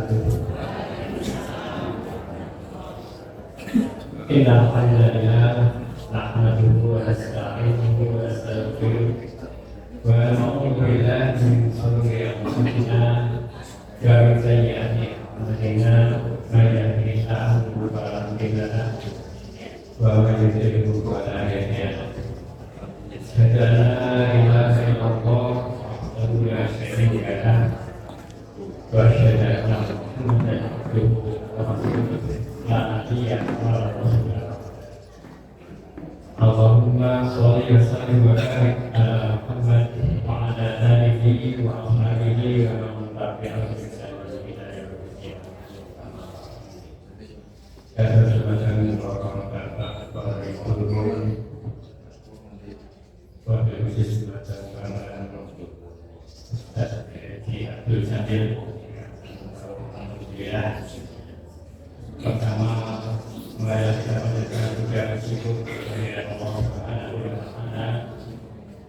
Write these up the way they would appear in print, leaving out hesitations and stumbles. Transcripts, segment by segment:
wabarakatuh. Innal hamdalillah nahmaduhu wa nasta'inuhu wa nastaghfiruh wa na'udzu billahi min shururi anfusina wa min sayyi'ati a'malina may yahdihillahu fala mudilla lahu wa may yudlil fala hadiya lahu. Asyhadu an la ilaha illallah wahdahu la syarika lahu wa asyhadu anna Muhammadan abduhu wa rasuluh la nabiyya ba'dahu. Allahumma sholli wa sallim wa barik ala Muhammad wa ala alihi wa ashabihi wa man tabi'ahum bi ihsan ila yaumil qiyamah. Ya Subhanallahi wa ta'ala wa bihamdihi wa bihamdihi Abdul Jamil. Alhamdulillah. Pertama, marilah kita panjatkan puja syukur kepada Allah Subhanahu wa Ta'ala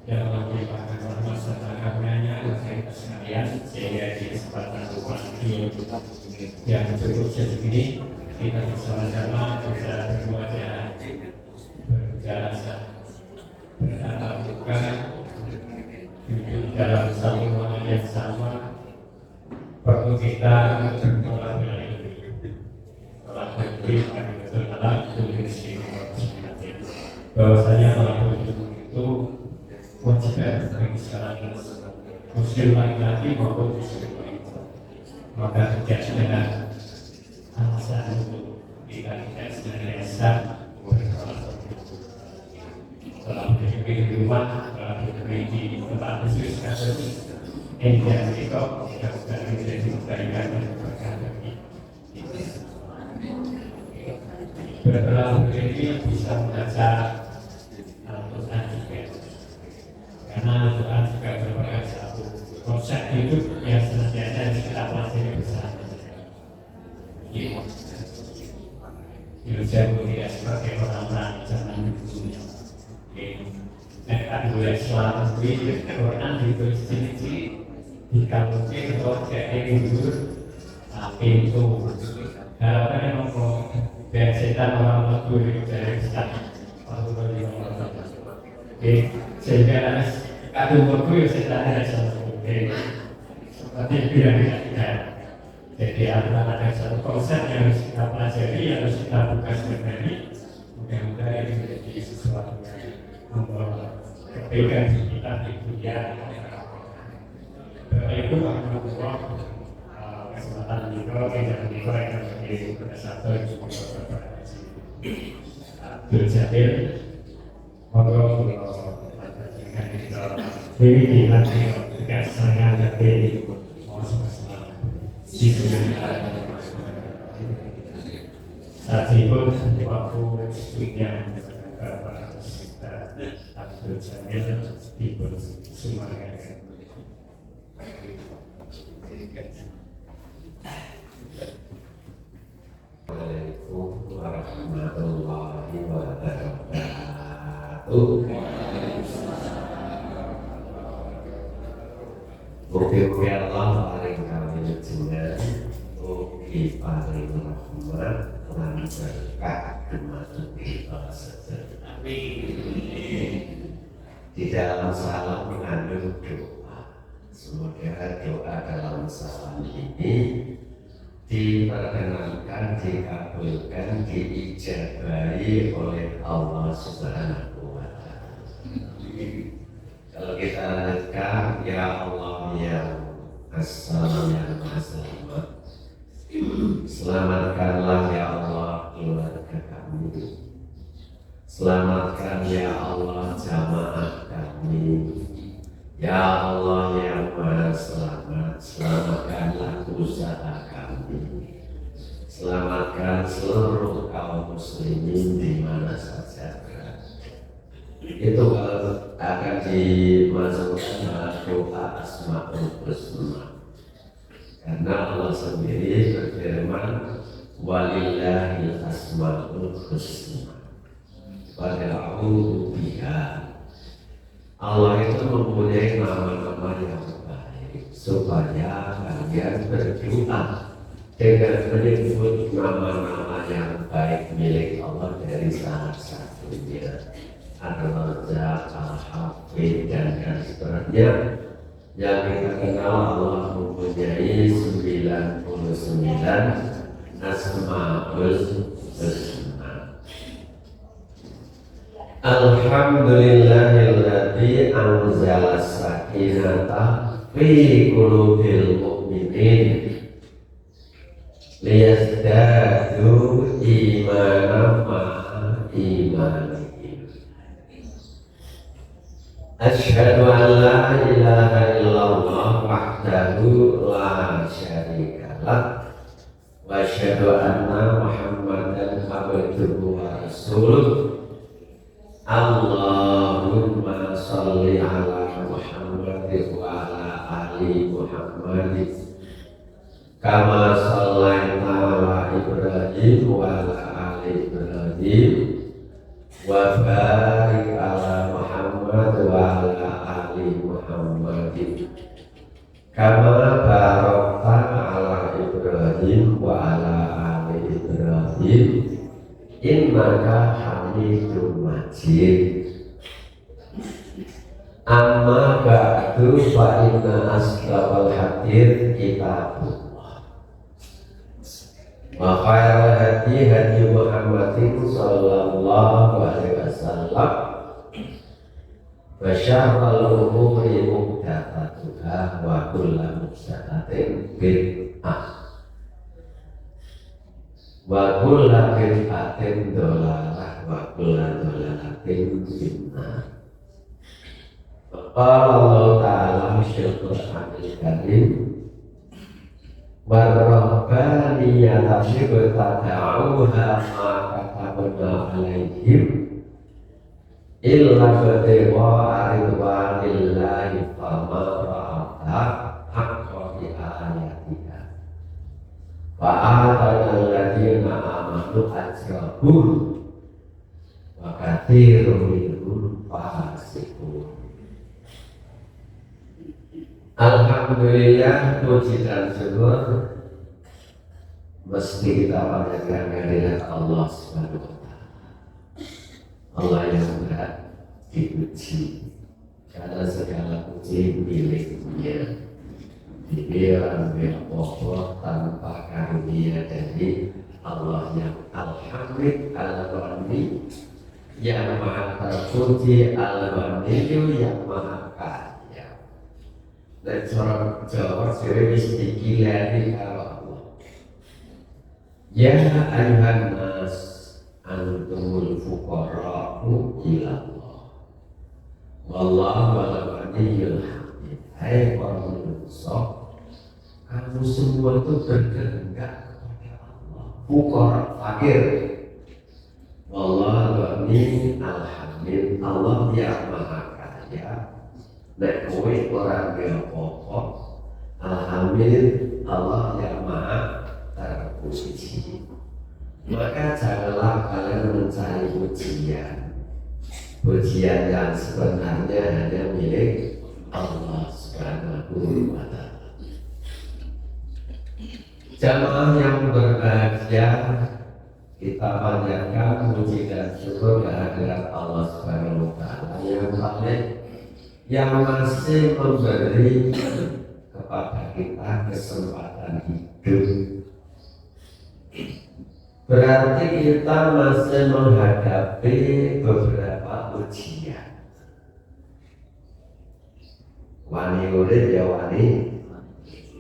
yang melimpahkan rahmat serta karunia-Nya kepada kita sekalian, sehingga di kesempatan ini yang cukup segini kita bersama-sama bisa berwajah berjasa bertatap muka duduk dalam satu ruangan yang sama. Perlu kita berdoa bahwasanya melakukan itu kewajiban bagi seorang muslim laki-laki maupun muslim wanita. Maka tidak dengan alasan untuk kita tidak senantiasa telah berdiri di rumah, telah berdiri di tempat khusus kasus yang dikau tidak menjadi kebaikan dan berkah bagi kita. Berdoa ini bisa membaca Al-Quran juga, karena Al-Quran juga merupakan satu konsep hidup yang senantiasa kita pelajari bersama. Ilmu tidak seperti orang-orang zaman dulu. Mereka boleh selama ini Quran ditulis ciri-ciri dikaluti atau jadi hidup tapi itu harapannya mau biar setan orang waktu dari setan sehingga kado waktu ya setan ada satu seperti tidak jadi ada satu konsep yang harus kita pelajari, harus kita buka sebenarnya. Mudah-mudahan ini menjadi sesuatu yang membawa kebaikan kita di dunia. Itu Allah kesempatan juga tidak dikorek menjadi berdasarkan Abdul Jamil. Monggo ini dilatih juga sangat lebih saat itu waktu yang Abdul Jamil di Sumatera. Assalamualaikum warahmatullahi wabarakatuh. Mugi-mugi Allah paring kami jenengan, mugi paring rahmat lan berkah dumateng kita sedherek. Amin. Di dalam salam mengandung doa. Semoga doa dalam salam ini diperkenankan, dikabulkan, diijabahi oleh Allah Subhanahu wa Ta'ala. Kalau kita lanjutkan, ya Allah yang As-Salam yang As-Selamat, selamatkanlah ya Allah keluarga kami, selamatkan ya Allah jamaah kami, ya Allah yang Maha Selamat, selamatkanlah usaha kami, selamatkan seluruh kaum muslimin di mana saja berada. Itu akan dimasukkan dalam doa Asmaul Husna, karena Allah sendiri berfirman walillahil asmaul husna fad'uhu biha. Allah itu mempunyai nama-nama yang baik supaya kalian berdoa dengan menyebut nama-nama yang baik milik Allah dari salah satunya Ar-Razzaq, Al-Hafidh dan sebagainya yang kita kenal. Allah mempunyai 99 Asmaul Husna. Alhamdulillahilladzi anzala sakinata fi qulubil mu'minin liyazdadu imanan ma'a imanihim. Asyhadu an la ilaha illallah wahdahu la syarika lah wa asyhadu anna Muhammadan abduhu wa rasuluh. Allahumma sholli ala Muhammad wa ala ali Muhammad kama shallaita ala Ibrahim wa ala ali Ibrahim wa barik ala Muhammad wa ala ali Muhammad kama barakta ala Ibrahim wa ala ali Ibrahim innaka Hamidum Majid. Amma ba'du fa inna asdaqal hadits kitabullah wa khairal hadi hadi Muhammadin sallallahu alaihi wasallam wa syarrul umuri muhdatsatuha wa kullu muhdatsatin bid'ah wa kullu bid'atin dhalalah wa kullu dhalalatin finnar. Qala Allah Ta'ala fil Qur'anil Karim warahbaniyata ibtada'uha ma katabna 'alaihim illa batiwa ridwanillahi fama ra'ata haqqa bi'ayatiha wa atana alladziina aamanu ajrahum wa katsirun minhum fasiqun. Alhamdulillah, puji dan syukur mesti kita panjatkan kehadirat Allah Subhanahu wa Ta'ala. Allah yang berat dipuji karena segala puji miliknya. Dibilang berpokok tanpa karunia dari Allah yang Al-Hamid Al-Ghani, yang maha terpuji, Al-Ghani yang maha kaya. Dan seorang Jawa sering istikilani kalau Allah. Ya ayuhan nas antumul fuqara'u ilallah wallahu wal ghaniyyul hamid. Hai para manusia, kamu semua itu berkehendak kepada Allah. Fuqara, fakir. Wallahu ghani alhamid. Allah yang maha kaya. Nek kowe orang yang pokok, alhamdulillah Allah yang maha terpuji. Maka janganlah kalian mencari pujian yang sebenarnya hanya milik Allah Subhanahu wa Ta'ala. Jamaah yang berbahagia, kita panjatkan puji dan syukur kehadirat Allah Subhanahu wa Ta'ala yang masih memberi kepada kita kesempatan hidup. Berarti kita masih menghadapi beberapa ujian. Wani urip ya wani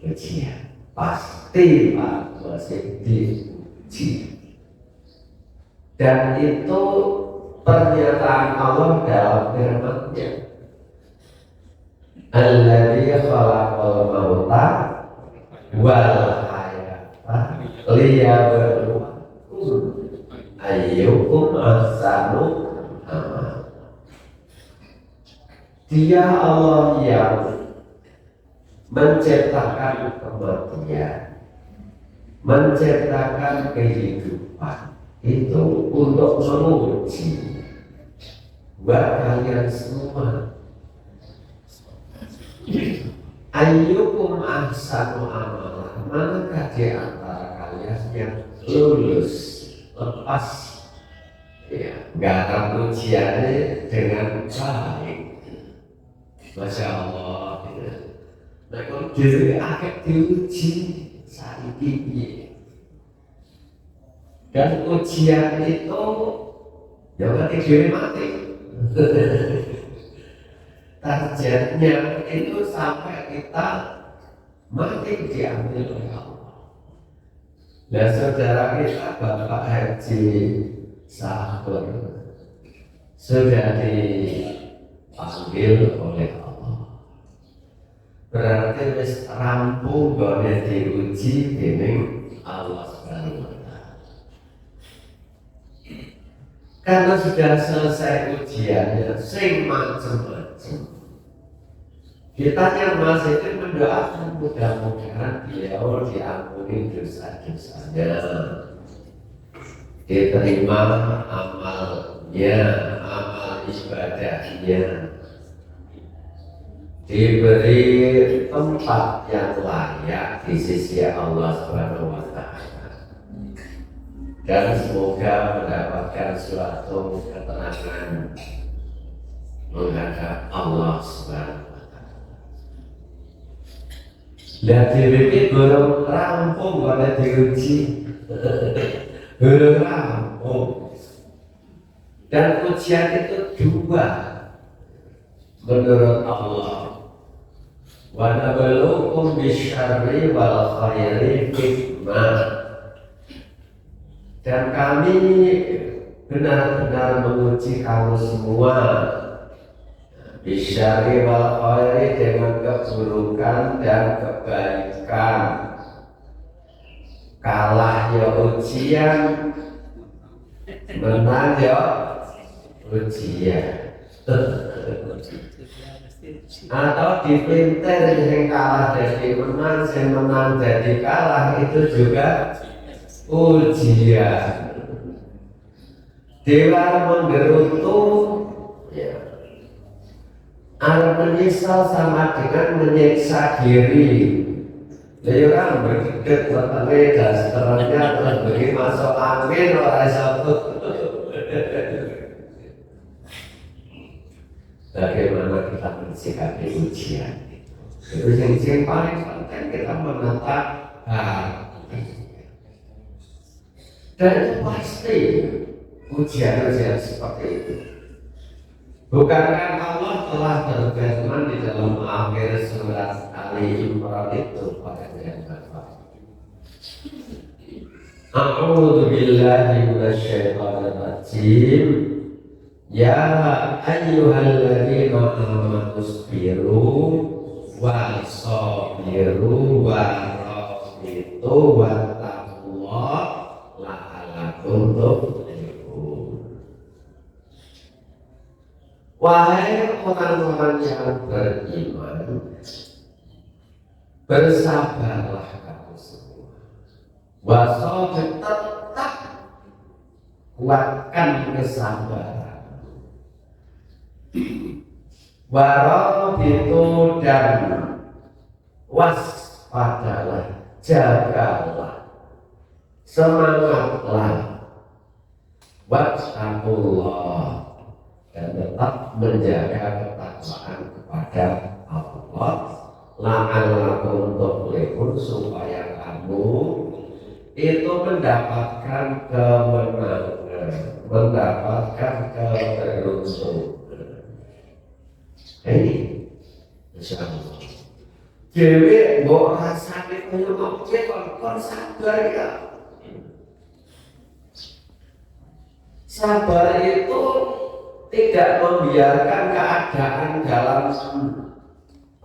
ujian. Pasti masih diuji. Dan itu pernyataan Allah dalam firman-Nya. Alladzi khalaqal mauta wal hayata liyabluwakum ayyukum ahsanu amala. Dia Allah yang menciptakan kematian, menciptakan kehidupan itu untuk menguji buat kalian semua. Ayyukum ahsanu amala, manakah di antara yang lulus, lepas, ya, garap ujiannya dengan baik. Masya Allah, ya. Nah, kalau diri akhir diuji saat ini, dan ujian itu jangan diri mati. Targetnya itu sampai kita mati diambil oleh Allah. Dan saudara kita Bapak Haji Sahur sudah dipanggil oleh Allah. Berarti wis rampung boleh diuji dening Allah Subhanahu wa Ta'ala. Karena sudah selesai ujiannya, sing macam-macam. Kita yang masih itu mendoakan mudah-mudahan beliau diampuni dosa-dosanya, diterima amalnya, amal ibadahnya, diberi tempat yang layak di sisi Allah Subhanahu wa Ta'ala, dan semoga mendapatkan suatu ketenangan menghadap Allah Subhanahu wa Ta'ala. Dan diri belum rampung pada diuji, belum rampung. Dan ujian itu dua menurut Allah. Wa nabluukum bisyarri wal khairi fitnah. Dan kami benar-benar menguji kamu semua bisyari wal khairi, dengan keburukan dan kebaikan. Kalah ya ujian, menang ya ujian. Atau dipinter yang kalah jadi menang, yang menang jadi kalah, itu juga ujian. Dewa menggerutu, ya, menyesal sama dengan menyiksa diri. Jadi orang bergedek bertengah dan seterusnya, terus beri masuk angin oleh satu. Bagaimana kita mensikapi ujian itu yang paling penting, kita menata hati. Dan itu pasti ujian-ujian seperti itu. Bukankah Allah telah berfirman di dalam akhir surat Ali Imran itu pada yang pertama, A'udzu billahi minasyaitonir rajim, ya ayyuhalladzina amanu sabiru wa sabiru wa rabitu wattaqullaha la'allakum tuflihun. Wahai orang-orang yang beriman, bersabarlah kamu semua. Wasabir, tetap kuatkan kesabaran. Warabitu, dan waspadalah, jagalah, semangatlah. Wattaqullah, dan tetap menjaga ketakwaan kepada Allah. La'allakum tuflihun, supaya kamu itu mendapatkan kemenangan, mendapatkan keberuntungan. Ini insyaallah. Dewi mbok rasane koyo ngopo kon sabar ya. Sabar itu tidak membiarkan keadaan dalam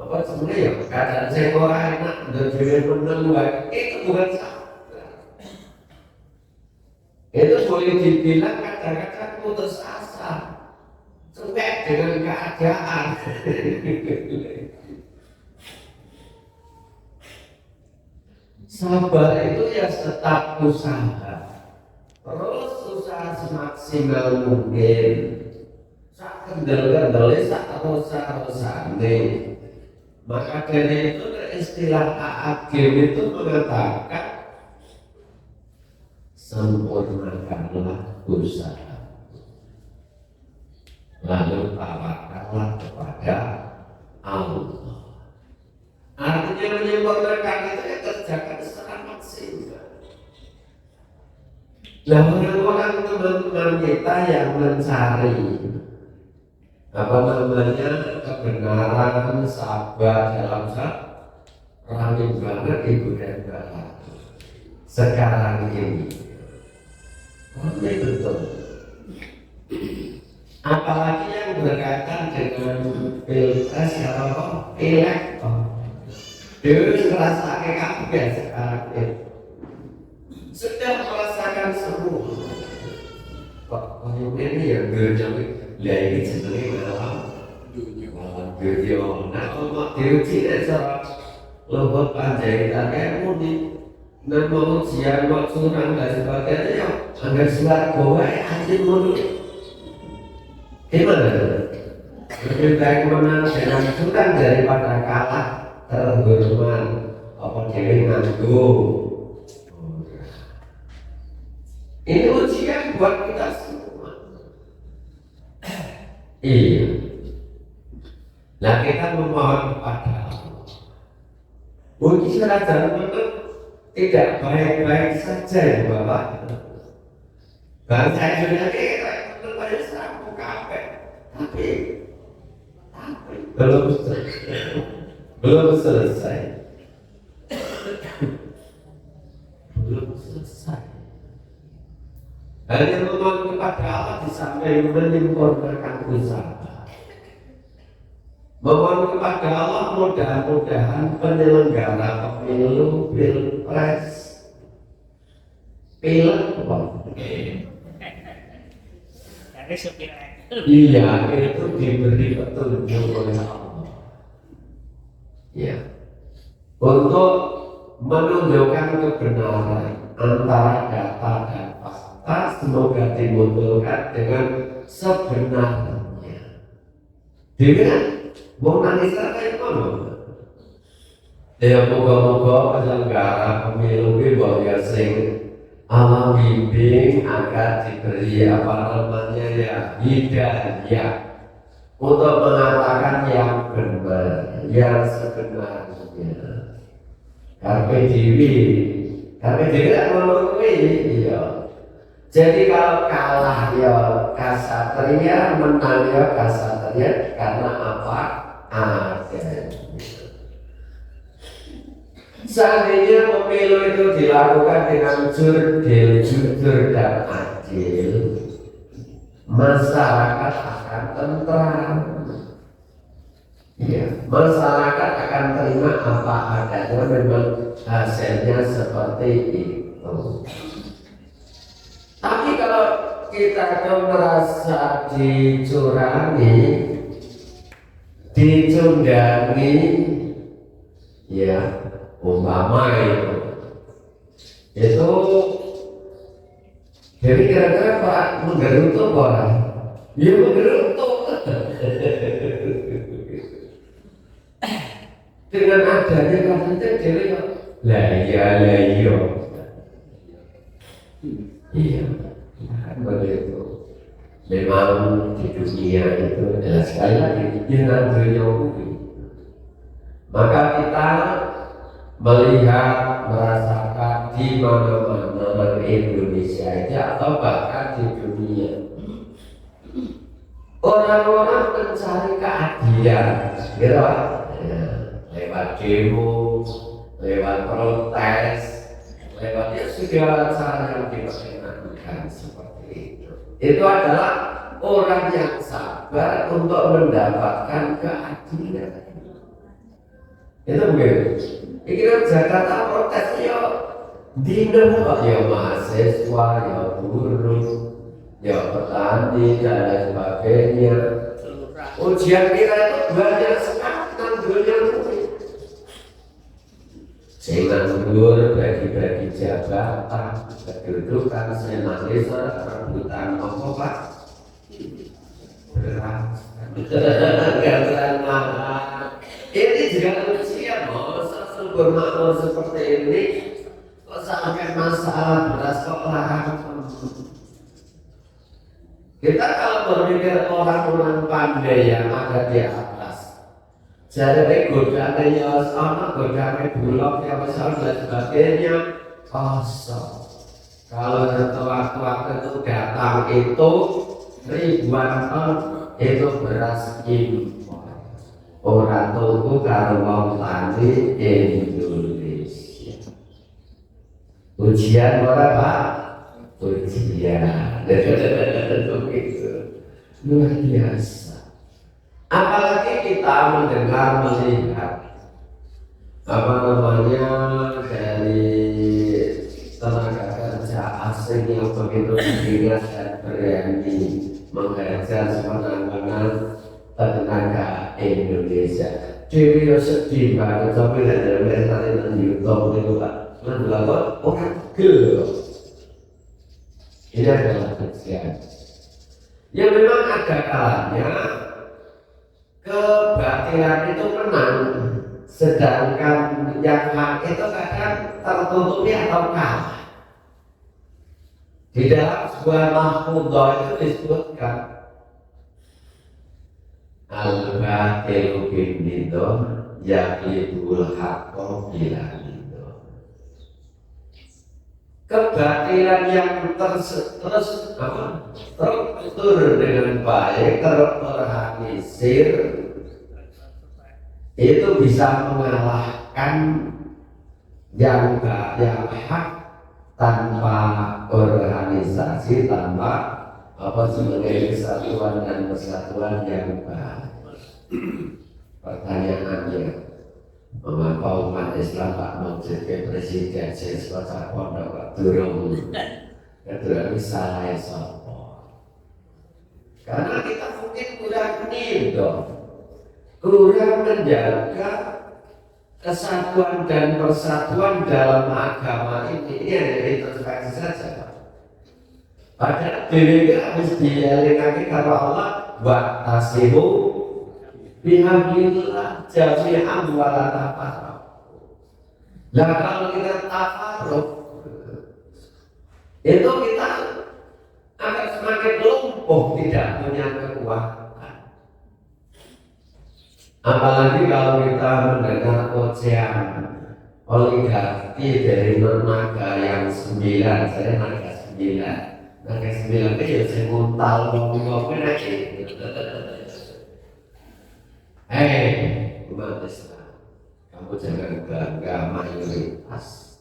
apa sebenarnya ya, keadaan saya orang enak dan dewi menang, itu bukan sabar. Itu boleh dibilang kadang-kadang putus asa, cuek dengan keadaan. Sabar itu ya tetap usaha, terus usaha semaksimal mungkin, sak kendel-kendel, sak rusak-rusane. Maka dari itu istilah AAG itu mengatakan sempurnakanlah usaha, lalu tawakallah kepada Allah. Artinya menyempurnakan itu ya kerjakan secara maksimal. Nah, orang-orang teman-teman kita yang mencari kebenaran, sabar dalam rame banget ibu dan bapak sekarang ini. Ini betul. Apalagi yang berkaitan dengan pilpres atau pileg, Dewi merasa kabeh sekarang ini. Sudah merasakan semua. Kok ini yang berjalan lagi jenenge malam dunia. Nah, kalau diuji aja lembut panjaitan kayak muni dan mau ujian, mau curang dan sebagainya ya anggar surat goa anjing muni. Gimana? Lebih baik menang dengan curang daripada kalah terhormat apa dewi nganggo. Ini ujian buat kita semua. Iya. Nah, kita memohon kepada Allah. Mungkin saja memang tidak baik-baik saja ya Bapak. Bangsa Indonesia kita banyak serapu kabeh, tapi belum selesai. Belum selesai. Hanya memohon kepada Allah di samping menyempurnakan usaha. Memohon kepada Allah mudah-mudahan penyelenggara pemilu, pilpres, pileg, iya itu diberi petunjuk oleh Allah. Ya, untuk menunjukkan kebenaran antara data dan fakta, semoga dimunculkan dengan sebenarnya. Dia mau nangis apa yang mana? Ya moga-moga penyelenggara pemilu ini bahwa sing Allah bimbing agar diberi apa namanya ya hidayah untuk mengatakan yang benar, yang sebenarnya. Karpe diri tidak melalui, iya. Jadi kalau kalah ya kasatria, menang ya kasatria karena apa? Ada. Seandainya pemilu itu dilakukan dengan jujur dan adil, masyarakat akan tentram. Ya, masyarakat akan terima apa adanya, memang hasilnya seperti itu. Tapi kalau kita merasa dicurangi, dicundangi, ya umpama itu jadi kira-kira Pak menggerutuk orang, ya menggerutuk. Dengan adanya katanya dia lah iya iya kan begitu. Memang di dunia itu adalah sekali lagi yang dunia ini. Maka kita melihat merasakan di mana-mana Indonesia ini atau bahkan di dunia orang-orang mencari keadilan, gitu Pak. Ya, lewat demo, lewat protes, lewat ya segala cara yang diperkenankan seperti itu. Itu adalah orang yang sabar untuk mendapatkan keadilan. Itu begitu. Ini Jakarta protes ya dino kok ya mahasiswa, ya buruh, ya petani dan lain sebagainya. Ujian kita itu banyak sekali dunia ini. Sehingga mundur bagi-bagi jabatan, kedudukan, senalis, rebutan apa Pak? Berat. Gantian mahal. Ini juga usia sempurna seperti ini. Kok sampai masalah beras kok larang Kita kalau berpikir orang-orang pandai yang ada di atas, jadi godaan yang sama, godaan bulog yang besar dan sebagainya kosong. Kalau waktu-waktu itu datang itu ribuan ton itu beras impor. Orang tuku kalau mau tani Indonesia. Ujian berapa? Ujian. Luar biasa. Apalagi kita mendengar melihat apa namanya dari tenaga kerja asing yang begitu beringas dan berani menghajar semena-mena tenaga Indonesia. Dewi sedih banget tapi ada melihat di YouTube itu Pak. Mendapat orang gelo. Ini adalah kejadian. Ya memang ada kalanya kebatilan itu menang, sedangkan yang hak itu kadang tertutupi atau kalah. Di dalam sebuah mahfudzah itu disebutkan al-batilu bin nidham yaqlibul haqqo bila nidham. Kebatilan yang terstruktur dengan baik, terorganisir, itu bisa mengalahkan yang hak tanpa organisasi, tanpa sebagai kesatuan dan persatuan yang baik. Pertanyaannya, mengapa umat Islam tak menjadi presiden sesuatu pondok turun salah sopo? Karena kita mungkin kurang nido, kurang menjaga kesatuan dan persatuan dalam agama ini. Ini hanya introspeksi saja. Padahal diri kita harus dialihkan kalau Allah wa'tasimu bihamdillah jami'an wala tafarraq. Nah kalau kita tafarraq itu kita akan semakin lumpuh, tidak punya kekuatan. Apalagi kalau kita mendengar ocehan oligarki dari naga yang 9, saya naga 9 itu ya saya nguntal ngomong-ngomong lagi. Umat Islam, kamu jangan bangga mayoritas.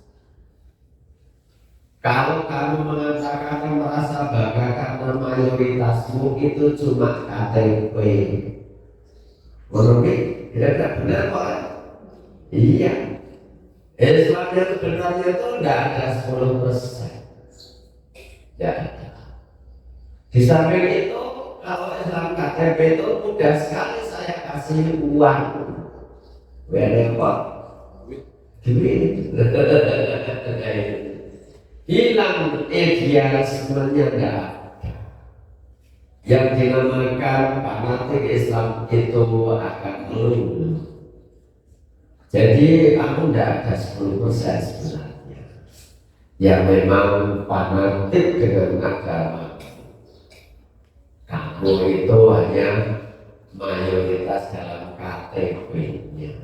Kalau kamu mengatakan merasa bangga karena mayoritasmu itu cuma KTP, menurut tidak benar Pak? Iya. Islam yang sebenarnya itu tidak ada 10%. Ya. Di samping itu, kalau Islam KTP itu mudah sekali saya kasih uang. Berapa? Duit. Hilang idealismenya tidak ada. Yang dinamakan fanatik Islam itu akan melulu. Jadi kamu tidak ada 10% sebenarnya yang memang fanatik dengan agama. Kamu itu hanya mayoritas dalam KTP-nya.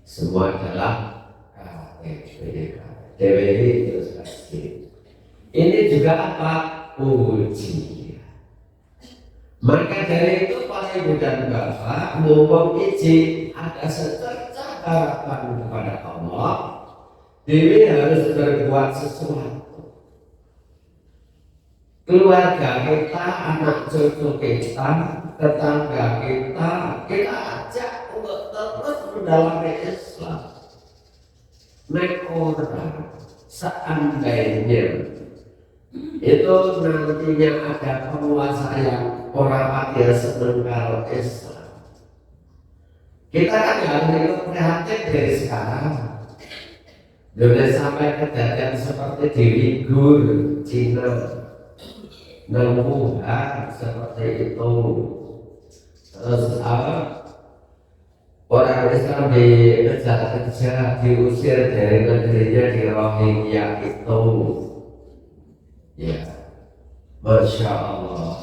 Semua adalah KTP. DWI terus pasti. Ini juga apa? Ujian. Maka dari itu Pak Ibu dan Bapak mumpung izin ada secercah harapan kepada Allah, Dewi harus berbuat sesuatu. Keluarga kita, anak cucu kita, tetangga kita ajak untuk terus mendalami Islam. Orang seandainya itu nantinya ada penguasa yang orang dia senang kalau Islam, kita kan harus ikut prihatin dari sekarang. Sudah sampai kejadian seperti di Uyghur, Cina, Wuhan seperti itu. Terus orang Islam dikejar, diusir dari negerinya di Rohingya itu. Ya, Masya Allah.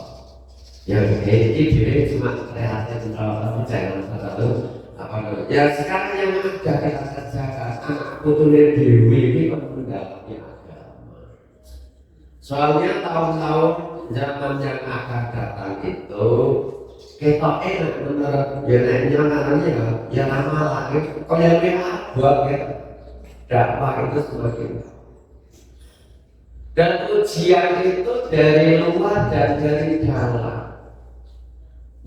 Ya ini cuma kreatif tapi jangan terlalu apa namanya. Ya sekarang yang ada kita kerjakan anak putune dewi ini kan mendalami agama. Soalnya tahun-tahun zaman yang akan datang itu kita enak menurut ya namanya ya lama lagi kalau yang buat kita dakwah itu semakin. Dan ujian itu dari luar dan dari dalam.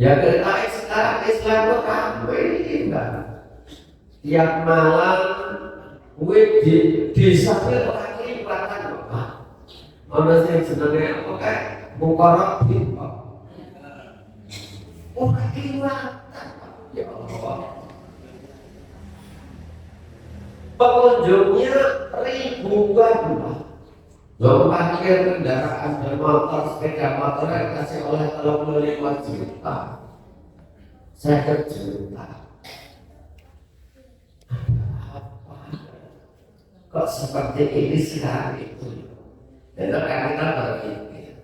Ya kita sekarang Islam itu ramai kan. Tiap malam di desanya orang kelibatan apa? Mana sih sebenarnya apa kayak mukarab gitu? Orang kelibatan, ya Allah. Pengunjungnya ribuan. Lalu parkir kendaraan dan motor, sepeda motor yang kasih oleh 35 juta. Saya juta. Apa? Kok seperti ini sekarang itu? Dan akan kita berpikir.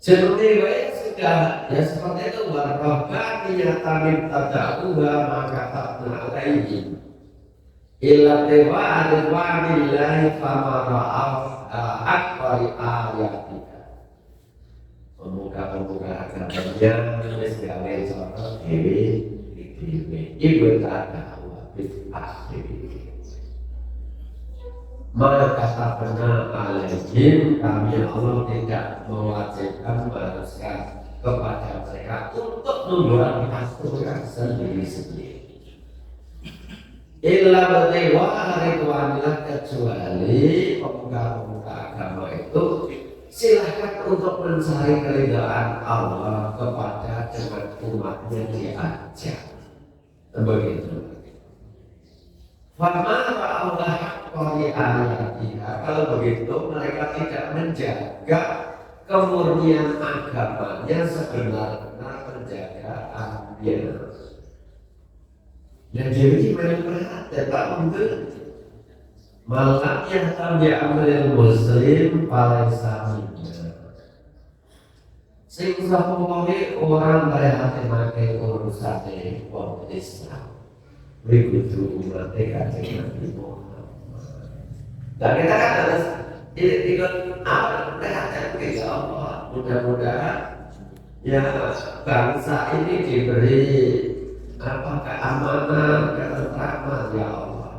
Seperti itu sudah ya seperti itu warahmati nyatamin tada'uha maka takna alaihi. Illa dewa adwa'illahi fama ra'af akbari ayatika. Pemuka-pemuka agamanya gawe cara dewi ibu tadawa bid'ah dewi. Maka kata benar alaihim kami Allah tidak mewajibkan manusia kepada mereka untuk membuat aturan sendiri-sendiri. Illa berdewa ridwanillah kecuali pemuka-pemuka agama itu silahkan untuk mencari keridhaan Allah kepada dengan umatnya diajak. Begitu. Fama ra'aulah haqqi ayatiha. Kalau begitu mereka tidak menjaga kemurnian agamanya sebenar-benar menjaga ambil. Dan jadi benar tetap untuk malam yang tabi amril muslim paling samanya. Sing sapungone orang berhati-hati urusan orang Islam. Begitu umat Kanjeng Nabi Muhammad. Dan kita kan harus ikut apa berhati-hati ya Allah. Mudah-mudahan ya bangsa ini diberi apa keamanan, ketentraman ya Allah.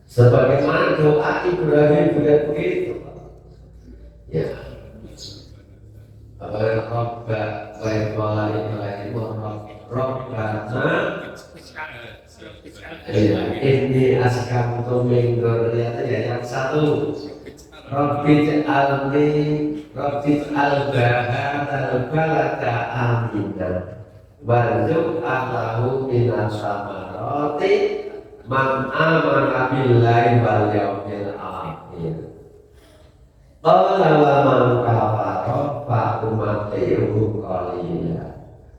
Sebagaimana doa Ibrahim juga begitu. Ya. Rabba wa Ibrahim Rabbana ini askamtu min dzurriyyati yang satu. Rabbi al-balada aminan. Warzuq ahlahu minas samarati man amana billahi wal yawmil akhir. Qala wa man kafara fa umatihi qalila.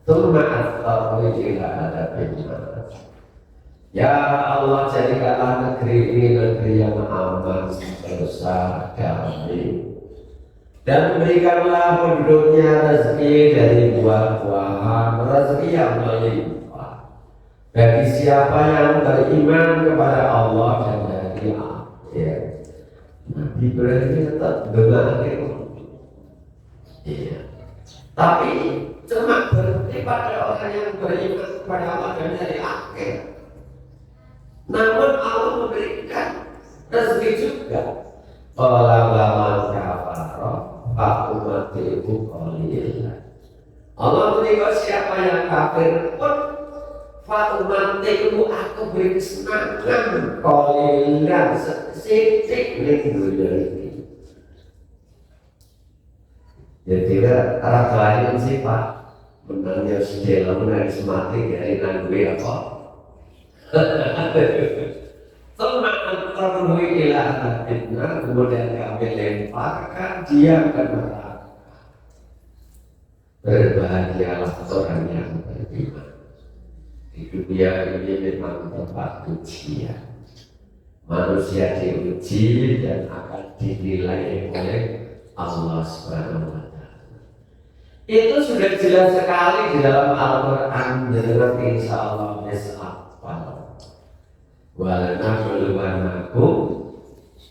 Tsumma astaqru ila adabil nar. Ya Allah, jadikanlah negeri ini negeri yang aman, sentosa, damai. Dan berikanlah penduduknya rezeki dari buah-buahan, rezeki yang melimpah bagi siapa yang beriman kepada Allah dan hari akhir. Nabi Ibrahim tetap dengar iya. Tapi cuma berhenti pada orang yang beriman kepada Allah dan hari akhir. Namun Allah memberikan rezeki juga. Orang kafara Pak umat ibu qalillah. Allah menikah siapa yang kafir pun Pak umat ibu aku beri kesenangan qalillah sedikit di dunia ini. Jadi arah lain sih Pak menangnya sedela menangis mati dari nangui apa? Semangat terlebih ilah fitnah kemudian kami lemparkan dia ke neraka. Berbahagialah orang yang beriman. Di dunia ini memang tempat ujian. Manusia diuji dan akan dinilai oleh Allah Subhanahu wa Ta'ala. Itu sudah jelas sekali di dalam Al-Quran dengan insya Allah misafal. Walana belwanaku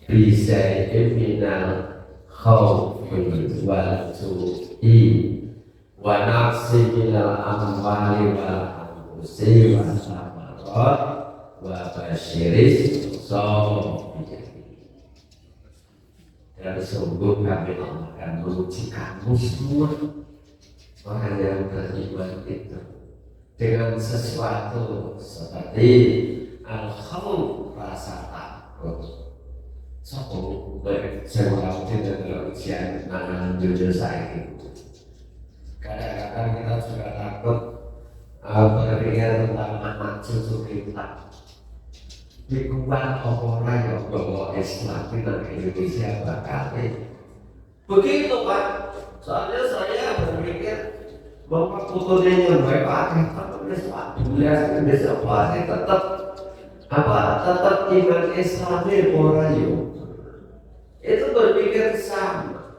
bisa minal khawfi wal su'i wa nafsi minal amwali wal anfusi wa samarat wa basyiris sabirin. Dan sungguh kami akan menguji kamu semua orang yang beriman itu dengan sesuatu seperti al-khawf, rasa takut. Satu saya dengan ujian mana jujur saya itu. Kadang-kadang kita juga takut berpikir tentang anak cucu kita. Dikuat orang yang bawa Islam di Indonesia bakal begitu Pak. Soalnya saya berpikir bahwa putunya yang baik pakai tapi bulan besok pasti tetap tetap iman Islami porayo itu berpikir sama.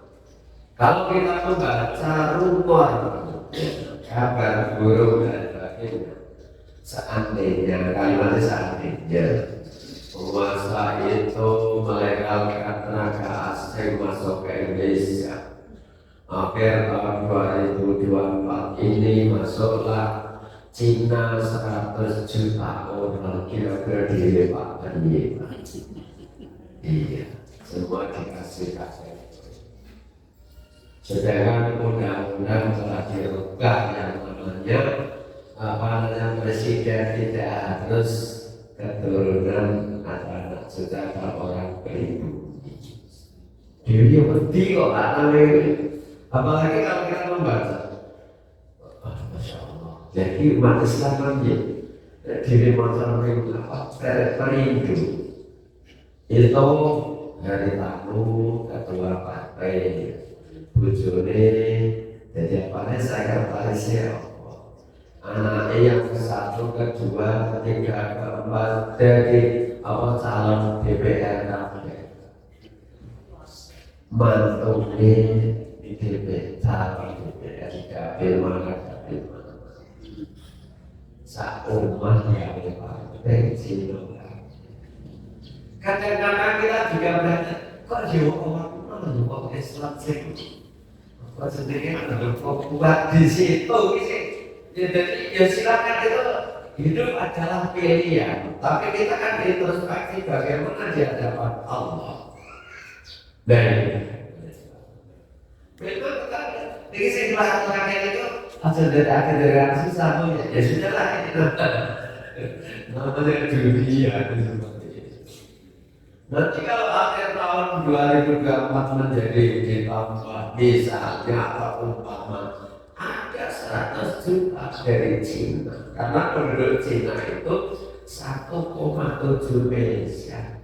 Kalau kita membaca rumor kabar buruk dan sebagainya, seandainya kalimat seandainya penguasa itu melegalkan tenaga asing masuk ke Indonesia. Akhir tahun 2024 ini masuklah Cina 100 juta orang, kira-kira dilepaskan ya. Iya, semua dikasih. Sedangkan undang-undang telah dirubah yang namanya presiden tidak harus keturunan atau anak saudara orang pribumi. Dia penting kok namanya. Apalagi kalau kita membaca, Masya Allah. Jadi umat Islam aja diri masyarakat perindu itu dari tamu ketua partai bujone jadi apa saya Malaysia. Anaknya yang ke-1, ke-2, ke-3, ke-4 dari calon DPR mantunya di DPR mana saat rumah yang pensiun. Kadang-kadang kita juga bertanya, kok jiwa orang Islam sih? Kok sendiri kok kuat di situ sih? Jadi ya silakan, itu hidup adalah pilihan. Tapi kita kan introspeksi bagaimana di hadapan Allah. Dan memang kita ini setelah terakhir itu hasil dari akhir generasi satunya. Ya sudahlah ini namanya dunia itu seperti itu. Nanti kalau akhir tahun 2024 menjadi ditambah misalnya atau umpama ada 100 juta dari Cina, karena penduduk Cina itu 1,7 Malaysia.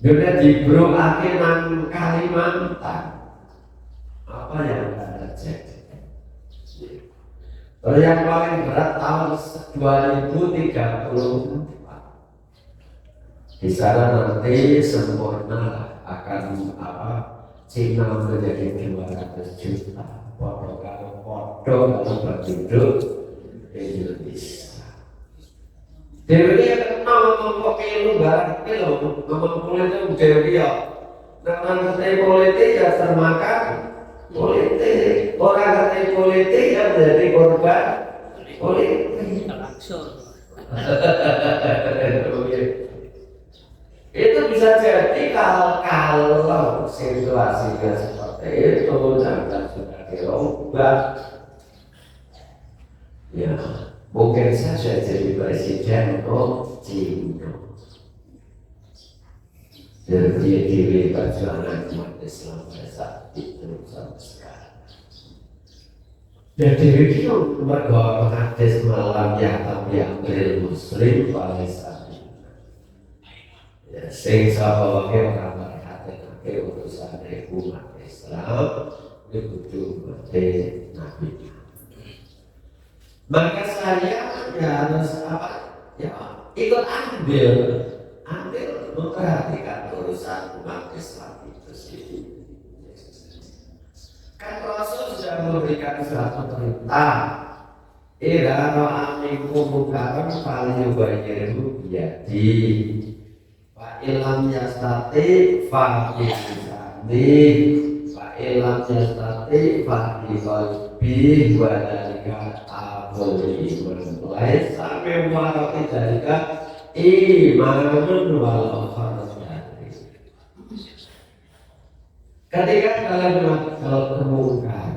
Sudah dibro akhirnya Kalimantan, apa yang akan terjadi? Yang paling berat tahun 2034. Di sana nanti sempurna akan Cina menjadi 200 juta. Foto kalau penduduk Indonesia. Dewi yang ngomong pilu barang pilu, ngomong politik Dewi ya. Nah, ngerti politik ya termakan politik. Orang ngerti politik ya menjadi korban politik. Itu bisa jadi kalau situasinya seperti itu dan sudah dirubah, ya mungkin saja jadi presiden Cina. Jadi diri perjuangan umat Islam pada saat itu sampai sekarang. Jadi itu berdoa hadis malam yang ambil Muslim Palestina. Ya, sing sapa wae ora merhati urusan umat Islam itu mati Nabi. Maka saya harus ya ikut ambil memperhatikan urusan umat Islam itu sendiri. Kan Rasul sudah memberikan suatu perintah, idza ra'a minkum munkaran falyughayyirhu biyadi, fa illam yastati fa bilisani, fa illam yastati fa biqalbi, wa dzalika afdalul laisa min waraqi dzalika imanun wal kharajat. Ketika kalian melakukan kemungkaran,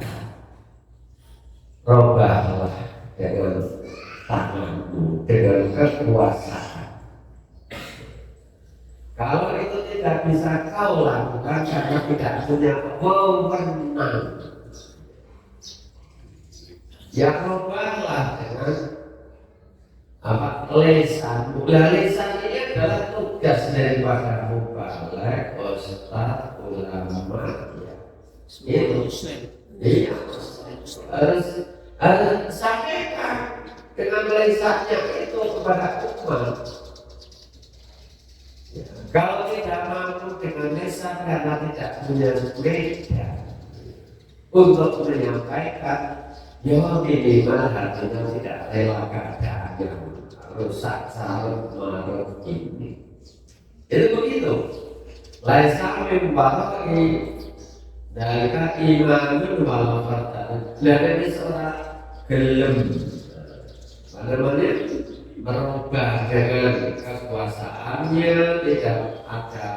robahlah dengan tanganmu, dengan kekuasaan. Kalau itu tidak bisa kau lakukan karena tidak punya wewenang, ya robahlah dengan lisanmu. Lisan ini adalah tugas daripada mubalek, ustaz, ulama, ya. Itu harus sampaikan dengan lisannya itu kepada umat. Ya. Kalau tidak mampu dengan lisan karena tidak punya media untuk menyampaikan, ya minimal hatinya tidak rela keadaan yang rusak sarut marut ini. Itu begitu. Laisa min baraki dalika imanun wal fardun. Dan ini seorang gelem merubah dengan kekuasaannya, tidak ada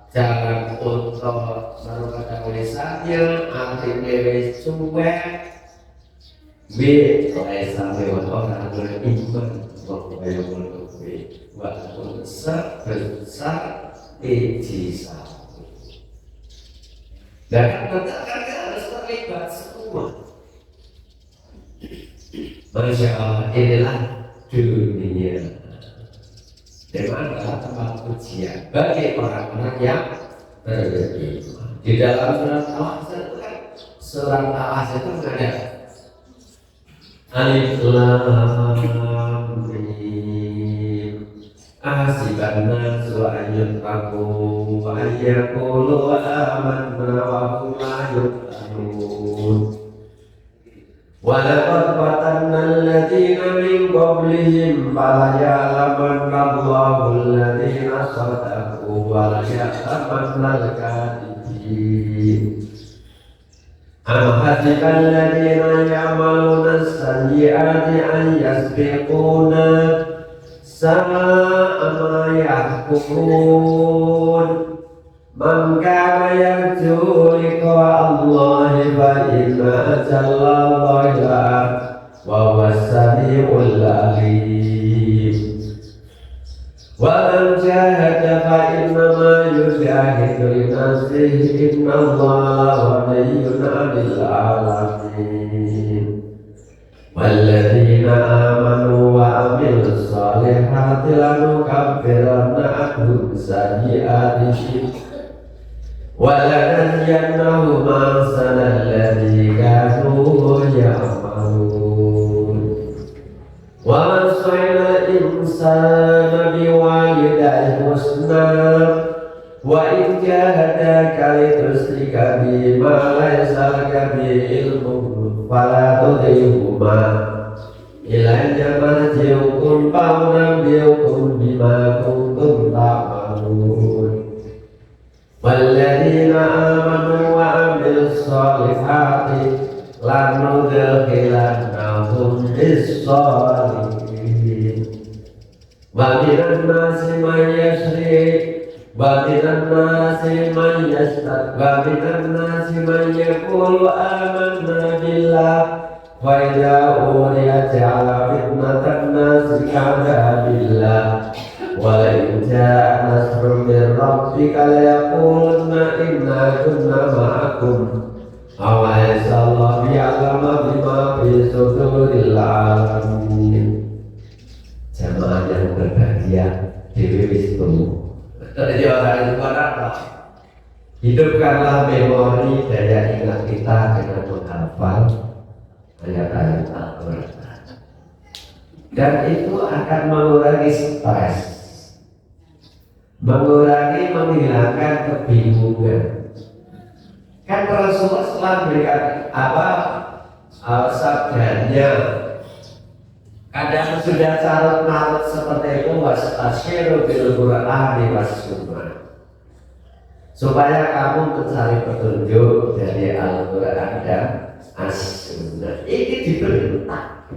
jalan untuk merubah tulisannya, artinya cuek. Laisa min orang beriman walaupun sebesar ijizah. Dan kita harus terlibat semua. Masya Allah, inilah dunia. Memang adalah tempat ujian bagi orang-orang yang beriman. Di dalam surat Al-Asr itu kan, surat Al-Asr itu ada Alif Lam Mim Hasiban nasu an yutraku an yaqulu amanna wa hum la yuftanun. Wa laqad fatanna alladziina min qablihim falaya'lamanna Allahu alladziina sadaqu wa laya'lamanna al-kaadzibin. Am hasiban alladziina ya'maluna as-sayyi'aati an yasbiquna sa'a ma yahkumun. Man kana yarju liqa'a Allahi fa inna ajala Allahi la'at wa huwa as-sami'ul 'aliim. Wa man jahada fa innama yujahidu li nafsihi inna Allaha ghaniyyun 'anil 'alamin. Walladzina amanu wa 'amilus solihati lanukaffiranna 'anhum sayyi'atihim wa lanajziyannahum ahsanal ladzi kanu ya'malun. Wa wassayna al-insana biwalidayhi husna wa in jahadaka litusyrika bi ma laysa laka bihi ilmun fala tudihuma ilayya marji'ukum fa unabbi'ukum bima kuntum ta'malun. Walladzina amanu wa 'amilus solihati lanudkhilannahum fis-sholihin. Wa minan nasi man yashrik wa minan nasi man yastad wa minan nasi man yaqulu amanna billah wa idza uriya ja'ala fitnatan nasi ka'adabillah wa la in ja'a nasrun min rabbika la yaqulunna inna kunna ma'akum awalaysa Allahu ya'lamu bima fi suduril 'alamin. Jamaah yang berbahagia Dewi Wisnu. Jadi orang hidupkanlah memori daya ingat kita dengan menghafal ayat-ayat Al-Quran, dan itu akan mengurangi stres, menghilangkan kebingungan. Kan Rasulullah setelah memberikan sabdanya kadang sudah carut-marut seperti itu, wastasyiru bil Qur'ani was sunnah, supaya kamu mencari petunjuk dari Al-Quran dan As-Sunnah. Ini diperintah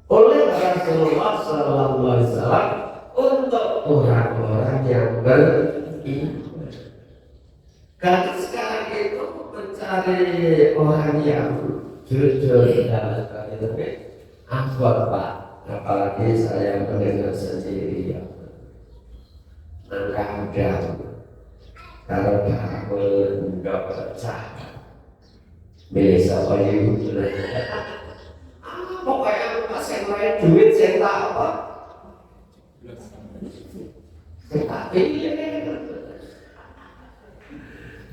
oleh Rasulullah SAW untuk orang-orang yang beriman. Karena sekarang itu mencari orang yang jujur dalam kalimat ampun Pak, apalagi saya mendengar sendiri ya, kadang kalau kamu nggak percaya milih siapa yang pokoknya aku masih main duit saya tak apa saya pilih.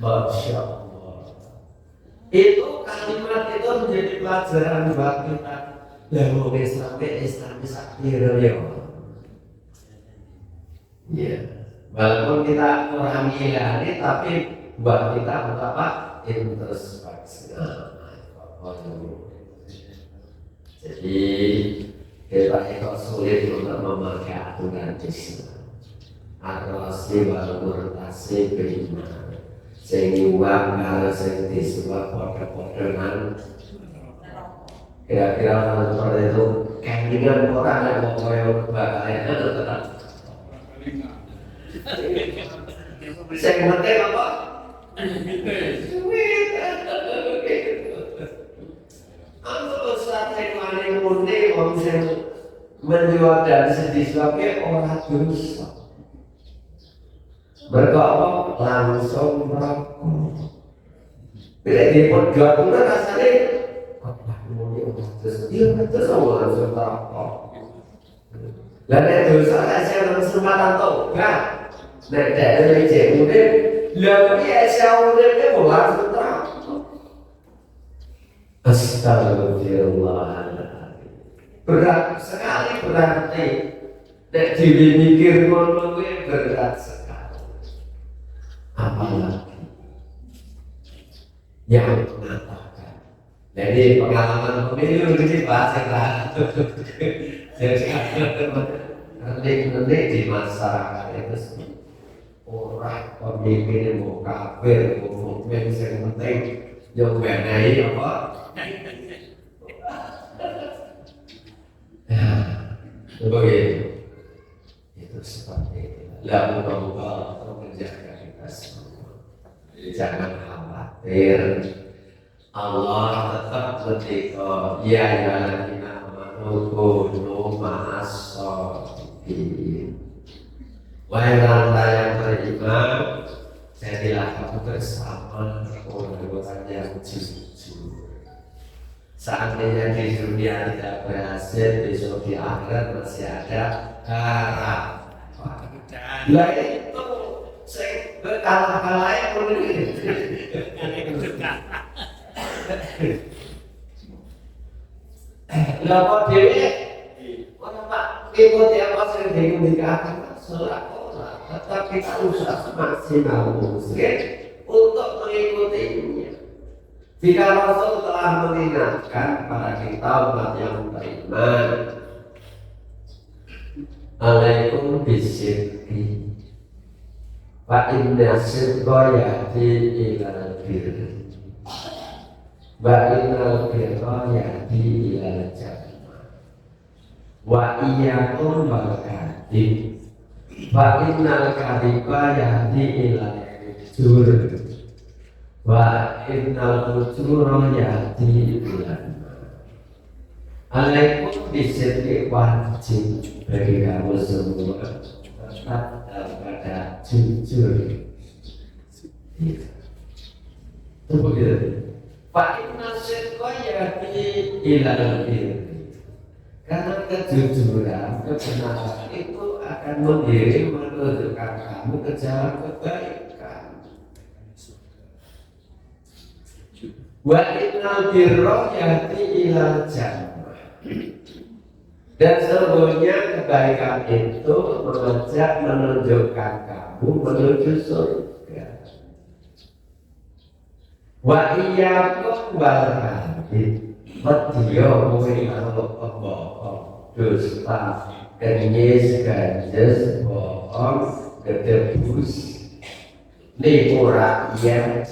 Masya Allah, itu kalimat itu menjadi pelajaran buat kita. Lalu sampai Islam bisa kira ya, walaupun kita kurang ilani, tapi buat kita betapa introspeksi. Jadi kita itu sulit untuk memakai aturan Islam. Arrosi wal murtasi beriman, sehingga kalau sing disuap podo-podonan. Kira-kira seperti itu, keinginan orang yang mau koyok bakalnya tetap. Saya ngerti apa? Aku saat yang mana murni, orang yang menjual dan sedih sebabnya orang dosa. Berkata langsung merokok. Bila diperjual pun rasanya dia betul sama langsung merokok. Dan itu saya kesempatan tahu kan? Nek dari cewek lebih esaunya langsung merokok. Astagfirullahaladzim. Berat sekali berarti. Nek dimikir ngono berat sekali. Apalagi yang mengatakan. Jadi pengalaman pemilu ini bahasa lah. Jadi nanti di masyarakat itu orang pemimpin mau kafir, mau mukmin, yang penting yang benai apa? Begitu. Itu seperti itu. Lalu Allah menjaga kita semua. Jangan khawatir. Allah tetap ketika ya ladina amanu ma'as-shadiqin. Wahai orang yang beriman, jadilah kamu bersama orang-orang yang jujur. Seandainya di dunia tidak berhasil, besok di akhirat masih ada harapan. Lah itu saya kalah-kalahnya Lalu dewi, orang Pak ikuti apa yang dikatakan seolah-olah, tetapi kita usah semaksimal mungkin untuk mengikutinya. Jika Rasul telah mengingatkan pada kita umat yang beriman, alaikum bisyirki, fa inna syirka yahdi ilal birri. Wa innal birra yahdi ilal jannah wa iyyakum wal kadhib fa innal kadhiba yahdi ilal fujur wa innal fujura yahdi ilal nar. Alaikum bisyirki wajib bagi kamu semua tetap pada jujur. Itu begitu. Pak Inna Syirka yahdi ilal birri. Karena kejujuran, kebenaran itu akan menunjukkan kamu ke jalan kebaikan. Wa innal birra yahdi ilal jannah. Dan sesungguhnya kebaikan itu mengajak menunjukkan kamu menuju surga. Wa iyyakum wal kadhib. Media kowe karo pembohong, dusta, kenyis, ganjes, bohong, gedebus, nipu rakyat.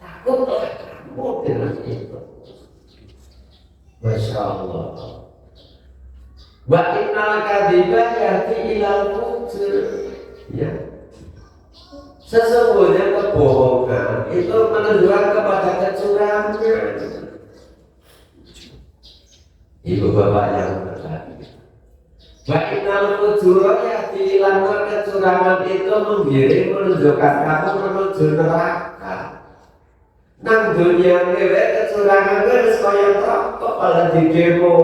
Takut oleh kamu dengan itu. Masya Allah. Wa innal kadhiba yahdi ilal fujur. Ya. Sesungguhnya kebohongan itu menunjukkan kepada kecurangan. Ibu bapak yang berhati. Wa innal fujura yahdi ilal kecurangan itu menggiring menunjukkan kamu menuju neraka. Nang dunia ini kecurangan wis kaya rokok malah di demo.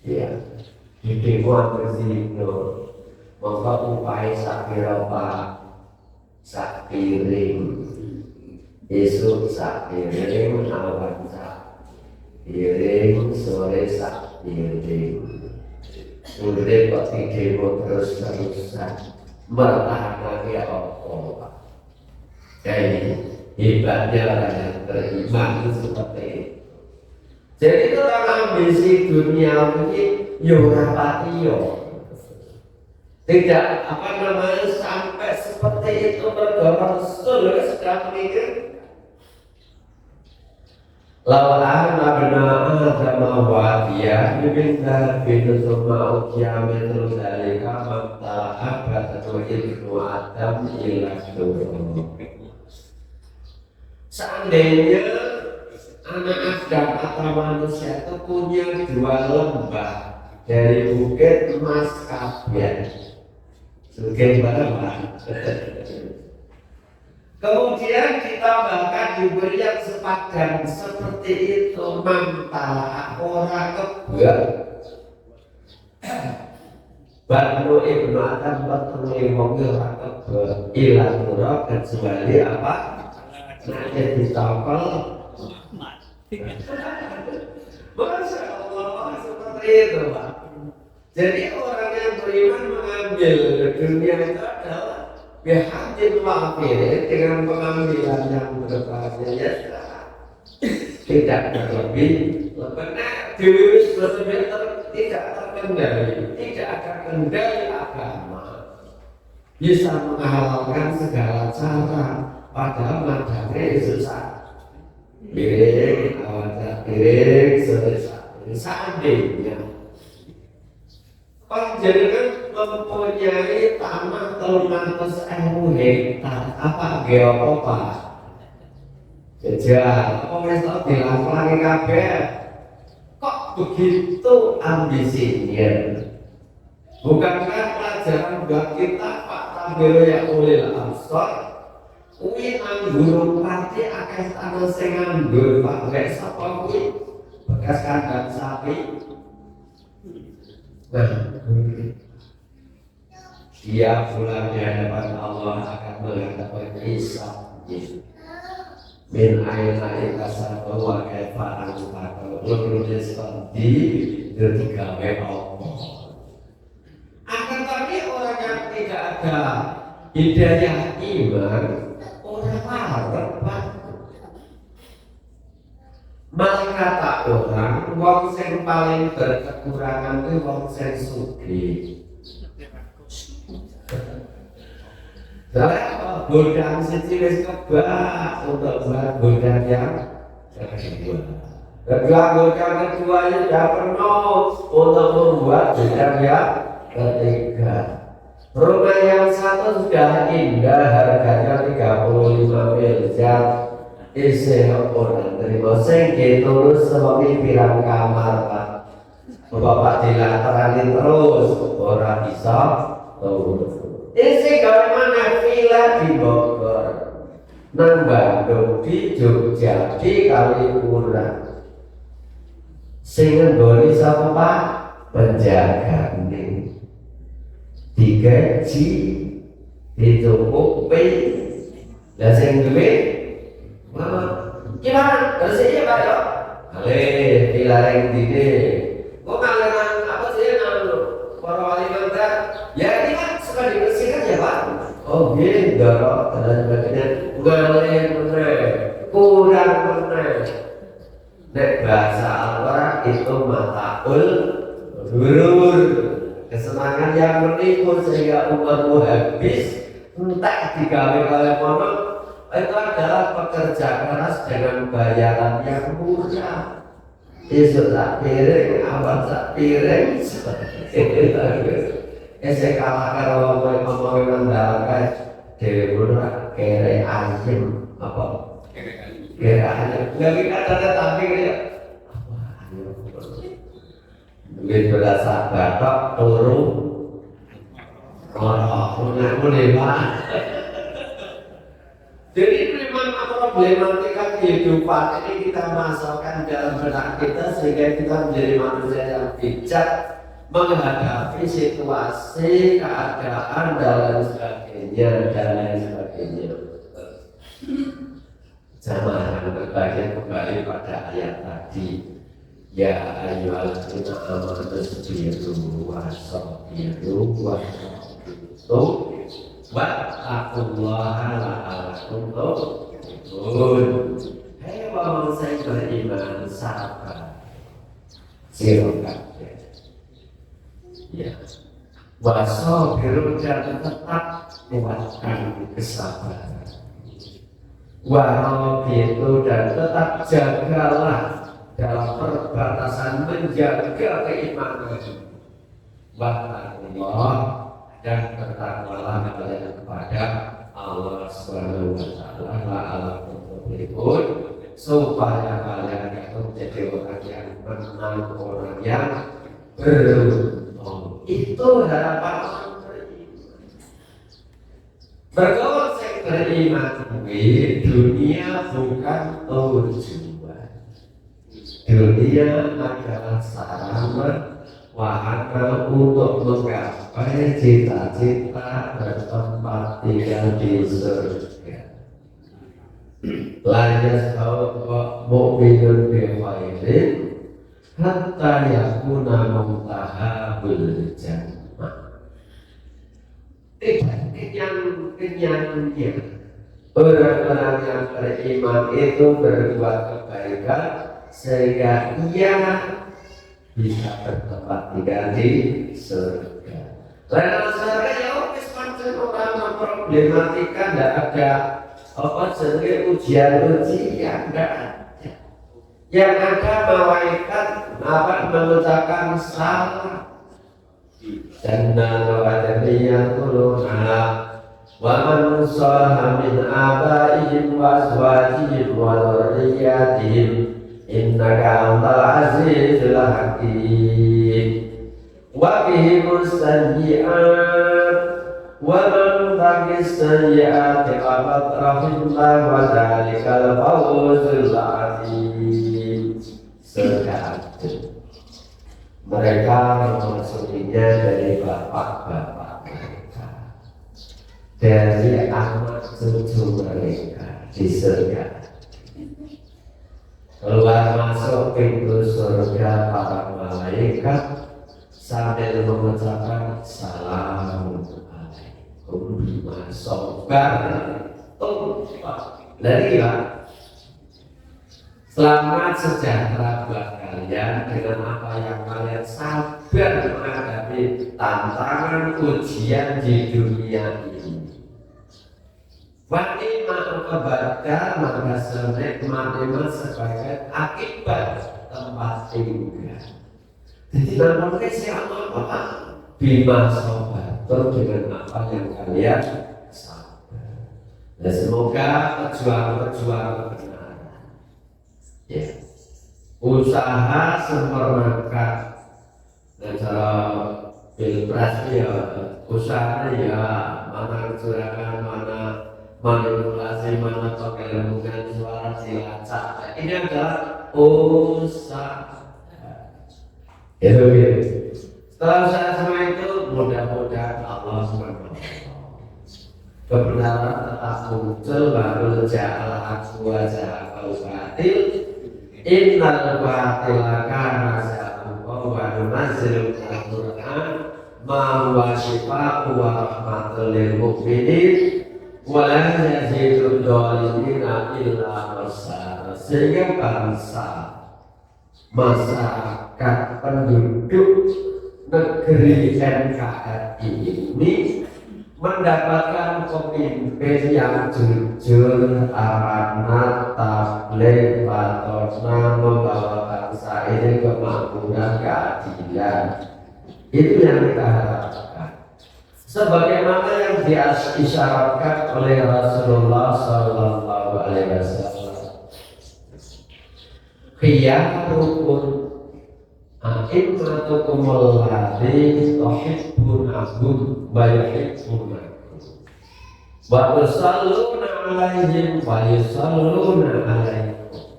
Ya, di demo berzino. Mongko upahe sak pira Pak? Sak piring. Esuk sak piring, awan sak piring, sore sak piring. Urip kok di demo terus-terusan. Mertahanake apa Pak? Jadi hebatnya orang yang beriman itu seperti itu. Jadi orang ambisi dunia ini yorapatiyo, tidak sampai seperti itu Rasul sudah mikir. Lawan abna Adam wa dia minta bintu summa ukiamin terus dari kamar abad atau ibnu Adam ilah seandainya anak Adam atau manusia itu punya dua lembah dari bukit emas kabian, bukit berapa? Kemudian ditambahkan diberi yang sepadan seperti itu mantala orang kebal. Banu ibnu Adam bertemu orang kebal ilah nurah kecuali apa? Nanti ditopel. Masya Allah seperti itu Pak. Jadi orang yang beriman mengambil dunia itu adalah bihatin wafir dengan pengambilan yang berbahagia tidak berlebih, benar tidak terkendali, tidak ada kendali agama, bisa menghalalkan segala cara. Padahal madangnya susah. Piring, awal piring, susah. Seandainya panjenengan mempunyai tanah 300.000 hektar, apa geopopa? Jajal, apa mesok dilakukan kabeh? Kok begitu ambisinya? Bukankah pelajaran buat kita Pak Tabiru ya ulil absar? Kuwi nang gunung pati akeh tanah sing nganggur Pak wek sapa kuwi? Bekas kandang sapi. Nah, dia pulang di hadapan Allah akan mengatakan hisab min aina ikasaba wa kaifa anfaqta ulul seperti digawe Allah. Akan tapi orang yang tidak ada hidayah iman orang marah Pak. Malah kata orang wong sing paling berkekurangan itu wong sing sugih. Soalnya godaan siji wis kebak untuk buat godaan yang kedua godaan kedua ya sudah penuh untuk membuat godaan yang ketiga. Rumah yang satu sudah indah harganya 35 miliar. Isi orang terima sengke terus sebagai pirang kamar Pak. Bapak dilaterani terus orang bisa terus. Isi mana villa di Bogor, nang Bandung, di Jogja, di Kaliurang. Sing nggoni sapa Pak? Penjaga ning. Digaji, dicukupi. Lah sing duwe gimana? Bersihnya Pak Dok? Ale, dilarang dini. Kok ngalaman apa sih para wali mantra? Ya ini kan suka dibersihkan ya Pak. Oh gitu, dan sebagainya. Ngalahin mantra. Kurang Nek bahasa Al-Quran itu mataul hurur, kesenangan yang menipu sehingga umurmu habis entah digawe oleh mono, itu adalah pekerja keras dengan bayaran yang murah. Isu tak piring, awal tak piring. Saya kalah kalau ngomongin mendalakan dewi murah kere ayam apa? Kere ayam. Nggak bisa ada tapi dia. Duit berasa batok turun. Kalau punya. Jadi memang problematika kehidupan ini kita masukkan dalam benak kita sehingga kita menjadi manusia yang bijak menghadapi situasi, keadaan dan lain sebagainya. Jamaah yang berbahagia kembali pada ayat tadi. Ya ayyuhalladzina amanu istaghfiru wastaghfiru wattaqullaha la'allakum turhamun. Hei orang saya beriman, sabar, silakan. Ya, wasabiru dan tetap kuatkan kesabaran. Warabitu dan tetap jagalah dalam perbatasan menjaga keimanan. Wattaqullah dan bertakwalah kalian kepada Allah Subhanahu wa taala la'allakum turhamun, supaya kalian itu menjadi orang yang menang, orang yang beruntung. Itu harapan orang beriman. Bergaul sing beriman kuwi dunia bukan tujuan. Dunia adalah sarana wahana untuk menggapai cita-cita bertempat tinggal di surga. Lanjut mu'minun bi khairin hatta yakuna muntahabul jannah. Kenyang-kenyangnya orang-orang yang beriman itu berbuat kebaikan sehingga ia bisa bertempat tinggal di surga. Lalu surga ya wis pancen orang problematika, tidak ada apa jenenge ujian-ujian, tidak ada. Yang ada malaikat mengucapkan salam. Jannah wa janniyatuluna wa man salaha min abaihim wa azwajihim wa dhurriyyatihim innaka antal azizul hakim. Wa bihim sayyi'at wa man taqis sayyi'ati faqad rahimna wa dzalikal fawzul azim. Sekarang mereka memasukinya dari bapak-bapak mereka, dari anak cucu mereka di surga. Keluar masuk pintu surga para malaikat sambil mengucapkan salam alaikum bima sabartum. Dari selamat sejahtera buat kalian dengan apa yang kalian sabar menghadapi tantangan ujian di dunia ini. Wani ma'ukabadah maka senikmat sebagai akibat tempat tinggal. Jadi namanya siapa apa? Bima sabartum, dengan apa yang kalian sabar. Dan semoga pejuang-pejuang benar, ya, usaha sempurnakan dan cara pilpres ya usaha ya, mana kecurangan, mana manipulasi, mana penggelembungan suara, silacak. Ini adalah usaha. Itu gitu. Setelah usaha semua itu, mudah-mudahan Allah SWT kebenaran tetap muncul, baru ja'ala aku wajah kau batil. Innal batila kana za'uqa wa nunazzilu minal Qur'an ma huwa shifaa'un wa rahmatul lil mu'minin wa la yazidud dhalimina illa khasara. Sehingga bangsa masyarakat penduduk negeri NKRI ini mendapatkan pemimpin yang jujur, amanat, tabligh, patona, membawa bangsa ini kemakmuran, keadilan. Itu yang kita harapkan. Sebagaimana yang diisyaratkan oleh Rasulullah Sallallahu Alaihi Wasallam. Khiyarukum a'immatukumul ladzi tuhibbunahum wa yuhibbunakum wa tusalluna 'alaihim wa yusalluna 'alaikum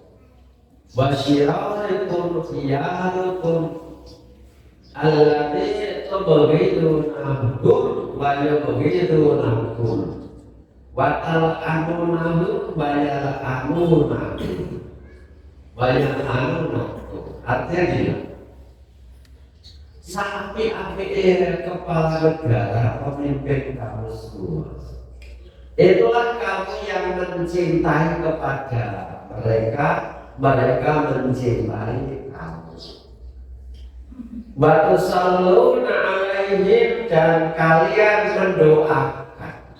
wa syirarukum khiyarukum alladzi tubghidunahum wa yubghidunakum wa tal'anunahum wa yal'anunakum wa yal'anunakum. Artinya gini, sampai kepala negara, pemimpin kamu semua, itulah kamu yang mencintai kepada mereka, mereka mencintai kamu. Wa tusalluna 'alaihim, dan kalian mendoakan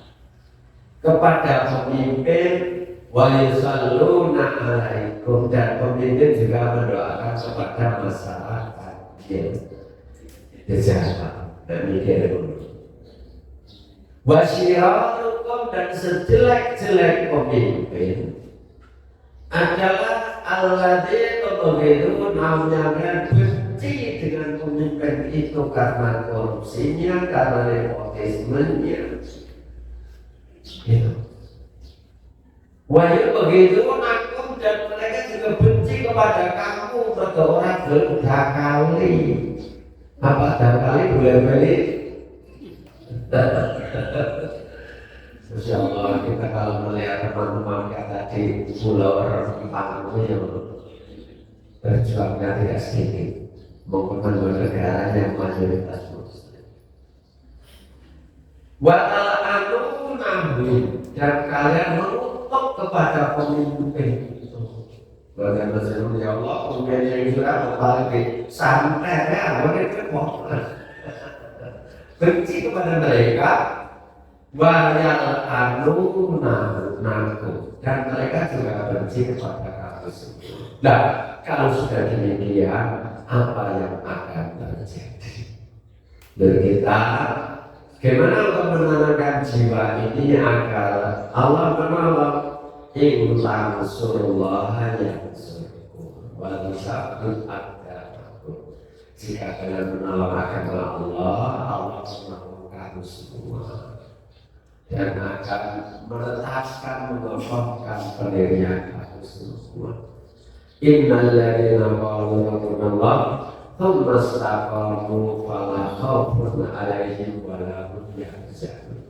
kepada pemimpin, wa yusalluna 'alaikum, dan pemimpin juga mendoakan kepada masyarakat. Itu jangan mikir dulu. Wa syirarukum, dan sejelek-jelek pemimpin adalah alladzi tubghiduna, yang benci dengan pemimpin itu karena korupsinya, karena nepotismenya. Itu. Wahyu begitu nakum, dan mereka juga benci kepada kamu pada orang berdakali. Apa dakali boleh beli? Insya Allah kita kalau melihat teman-teman kita di pulau Rempang yang berjuangnya tidak sedikit, maupun negara yang mayoritas Muslim. Wa al-anunahum, dan kalian menutup kepada pemimpin itu. Bagaimana Rasulullah, ya Allah, pemimpin yang sudah berbalik santai ya, mereka mohon benci kepada mereka. Wa yal'anunakum, dan mereka juga benci kepada kamu semua. Nah, kalau sudah demikian, apa yang akan terjadi? Dan kita bagaimana untuk menenangkan jiwa ini agar Allah menolong? In tansurullaha yansurkum wa yusabbit aqdamakum. Jika kalian menolong agama Allah, Allah menolong kamu semua dan akan meretaskan, mengokohkan pendirian kamu semua. Innal ladzina qalu rabbunallah tsumma istaqamu fala khaufun 'alaihim wa la hum yahzanun.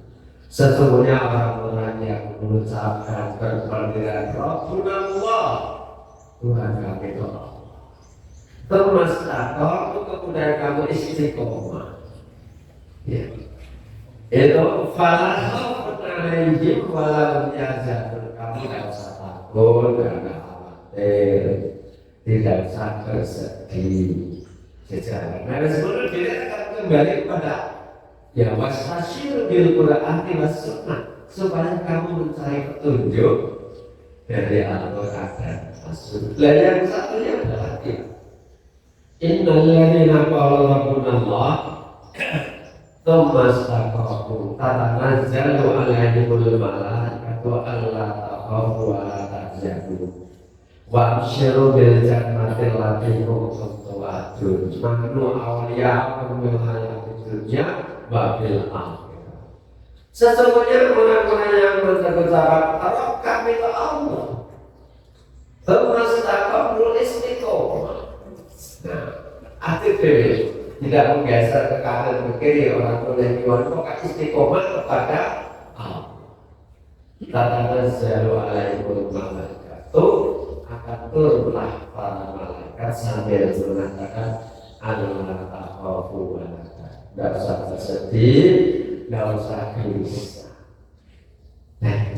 Sesungguhnya orang-orang yang mengucapkan pendirian Rabbunallah, Tuhan kami itu Allah, tsumma istaqamu, kemudian kamu istiqomah, ya, itu fala khaufun 'alaihim wa la hum yahzanun. Kamu tidak usah takut, tidak khawatir, tidak usah bersedih. Sejarah. Nah, sebenarnya kita akan kembali kepada ya wastasyiru bil Qur'ani was sunnah, supaya kamu mencari petunjuk dari Al-Qur'an dan As-Sunnah. Dan yang satunya adalah innal ladzina qalu rabbunallah tsumma istaqamu tatanazzalu 'alaihimul malaikatu alla takhafu wa la tahzanu wa abshiru bil jannati allati kuntum tu'adun nahnu awliya'ukum fil hayatid dunya wa fil akhirah. Sesungguhnya orang-orang yang berucap Rabb kami itu Allah, tsumma istaqamu istiqomah. Nah, aktif tidak menggeser ke kanan ke kiri, orang boleh pokoknya istiqomah kepada Allah. Tatanazzalu alaihimul malaikatu, akan turunlah para malaikat sambil mengatakan alla takhafu wa la tahzanu. Tidak usah bersedih, tidak usah gelisah. Nah,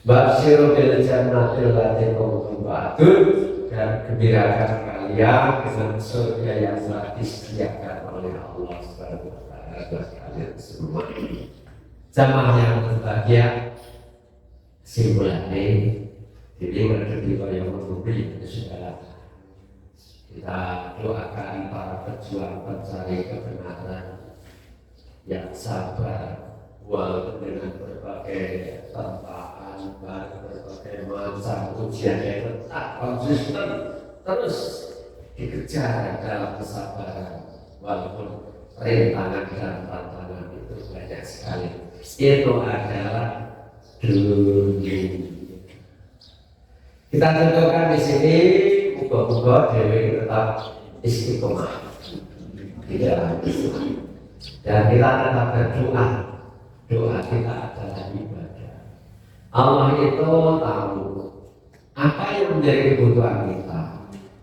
Basyiru bil jannati allati kuntum tu'adun, dan gembirakan kalian dengan surga yang telah disediakan oleh Allah Subhanahu wa taala buat kalian semua. Jamaah yang berbahagia, simulane ini berdiri yang memberi segala. Kita doakan para pejuang pencari kebenaran yang sabar walaupun dengan berbagai tantangan, berbagai macam ujian yang tetap konsisten terus dikejar dalam kesabaran walaupun rintangan dan tantangan itu banyak sekali. Itu adalah dunia. Kita tentukan di sini moga-moga Dewi tetap istiqomah di dalam Islam. Dan kita tetap berdoa. Doa kita adalah ibadah. Allah itu tahu apa yang menjadi kebutuhan kita.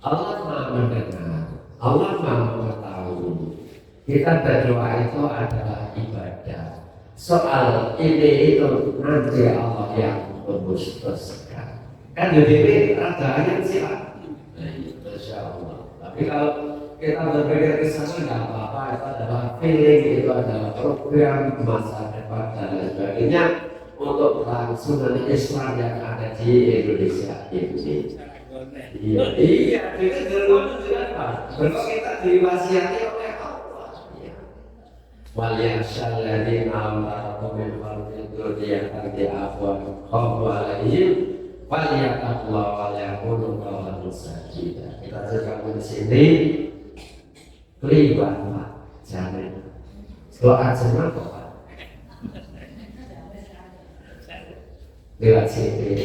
Allah Maha mendengar. Allah Maha mengetahui. Kita berdoa itu adalah ibadah. Soal ini itu nanti Allah yang memutuskan. Kan jadi raganya siapa? Masya Allah. Tapi kalau kita berpikir ke sana nggak apa-apa, itu adalah feeling, itu adalah program masa depan dan lain sebagainya untuk kelangsungan Islam yang ada di Indonesia ini. Iya, kita juga apa? Kalau kita diwasiati oleh Allah. Waliyahsyalladzina amanu min khalqid dunya tadi afwan khawfu alaihim waliyataqullaha wa liyaqulu qawlan sadida. Kita juga di sini kelibat Pak, jangan doa semua Pak. Lewat sini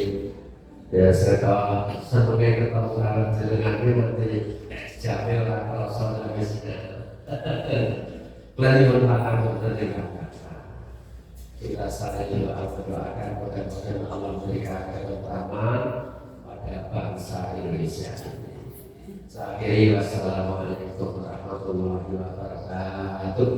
ya serta sampai ketemu orang jenengannya nanti jamil lah kalau saudara bisa lagi berpakat berterima kasih. Kita saling berdoakan mudah-mudahan Allah memberikan keutamaan pada bangsa Indonesia ini. Saya akhiri wassalamualaikum warahmatullahi wabarakatuh.